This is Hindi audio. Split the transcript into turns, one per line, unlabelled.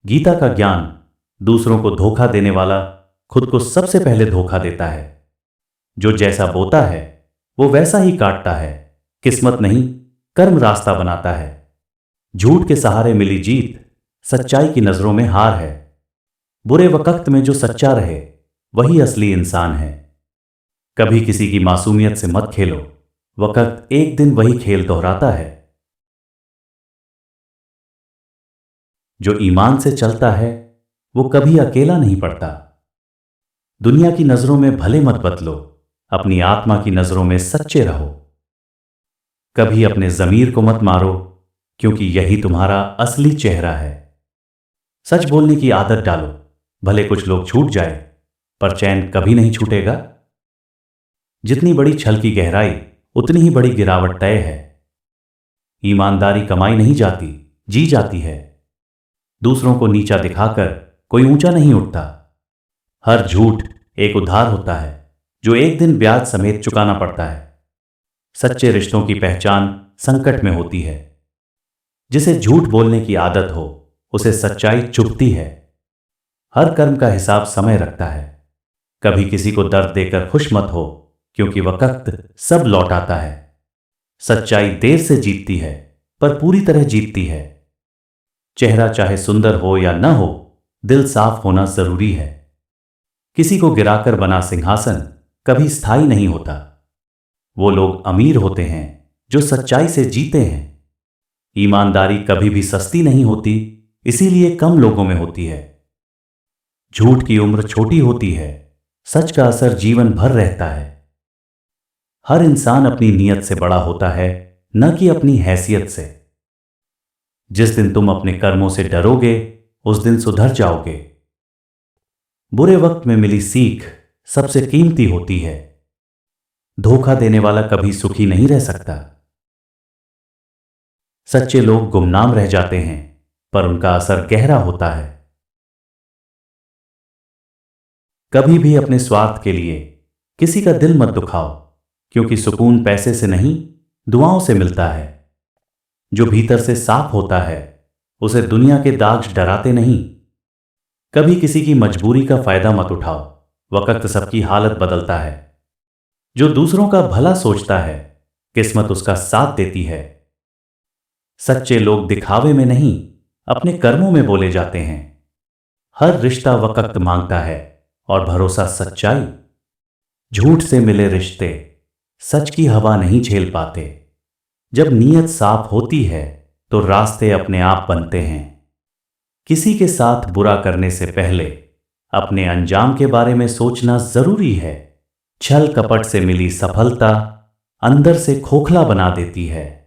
गीता का ज्ञान, दूसरों को धोखा देने वाला खुद को सबसे पहले धोखा देता है। जो जैसा बोता है वो वैसा ही काटता है। किस्मत नहीं, कर्म रास्ता बनाता है। झूठ के सहारे मिली जीत सच्चाई की नजरों में हार है। बुरे वक्त में जो सच्चा रहे वही असली इंसान है। कभी किसी की मासूमियत से मत खेलो, वक्त एक दिन वही खेल दोहराता है। जो ईमान से चलता है वो कभी अकेला नहीं पड़ता। दुनिया की नजरों में भले मत बदलो, अपनी आत्मा की नजरों में सच्चे रहो। कभी अपने जमीर को मत मारो, क्योंकि यही तुम्हारा असली चेहरा है। सच बोलने की आदत डालो, भले कुछ लोग छूट जाए, पर चैन कभी नहीं छूटेगा। जितनी बड़ी छल की गहराई उतनी ही बड़ी गिरावट तय है। ईमानदारी कमाई नहीं जाती, जी जाती है। दूसरों को नीचा दिखाकर कोई ऊंचा नहीं उठता। हर झूठ एक उधार होता है जो एक दिन ब्याज समेत चुकाना पड़ता है। सच्चे रिश्तों की पहचान संकट में होती है। जिसे झूठ बोलने की आदत हो उसे सच्चाई चुभती है। हर कर्म का हिसाब समय रखता है। कभी किसी को दर्द देकर खुश मत हो, क्योंकि वक्त सब लौट आता है। सच्चाई देर से जीतती है, पर पूरी तरह जीतती है। चेहरा चाहे सुंदर हो या न हो, दिल साफ होना जरूरी है। किसी को गिराकर बना सिंहासन कभी स्थायी नहीं होता। वो लोग अमीर होते हैं जो सच्चाई से जीते हैं। ईमानदारी कभी भी सस्ती नहीं होती, इसीलिए कम लोगों में होती है। झूठ की उम्र छोटी होती है, सच का असर जीवन भर रहता है। हर इंसान अपनी नीयत से बड़ा होता है, न कि अपनी हैसियत से। जिस दिन तुम अपने कर्मों से डरोगे उस दिन सुधर जाओगे। बुरे वक्त में मिली सीख सबसे कीमती होती है। धोखा देने वाला कभी सुखी नहीं रह सकता। सच्चे लोग गुमनाम रह जाते हैं, पर उनका असर गहरा होता है। कभी भी अपने स्वार्थ के लिए किसी का दिल मत दुखाओ, क्योंकि सुकून पैसे से नहीं, दुआओं से मिलता है। जो भीतर से साफ होता है उसे दुनिया के दाग डराते नहीं। कभी किसी की मजबूरी का फायदा मत उठाओ, वक्त सबकी हालत बदलता है। जो दूसरों का भला सोचता है किस्मत उसका साथ देती है। सच्चे लोग दिखावे में नहीं, अपने कर्मों में बोले जाते हैं। हर रिश्ता वक्त मांगता है और भरोसा सच्चाई। झूठ से मिले रिश्ते सच की हवा नहीं झेल पाते। जब नीयत साफ होती है तो रास्ते अपने आप बनते हैं। किसी के साथ बुरा करने से पहले अपने अंजाम के बारे में सोचना जरूरी है। छल कपट से मिली सफलता अंदर से खोखला बना देती है।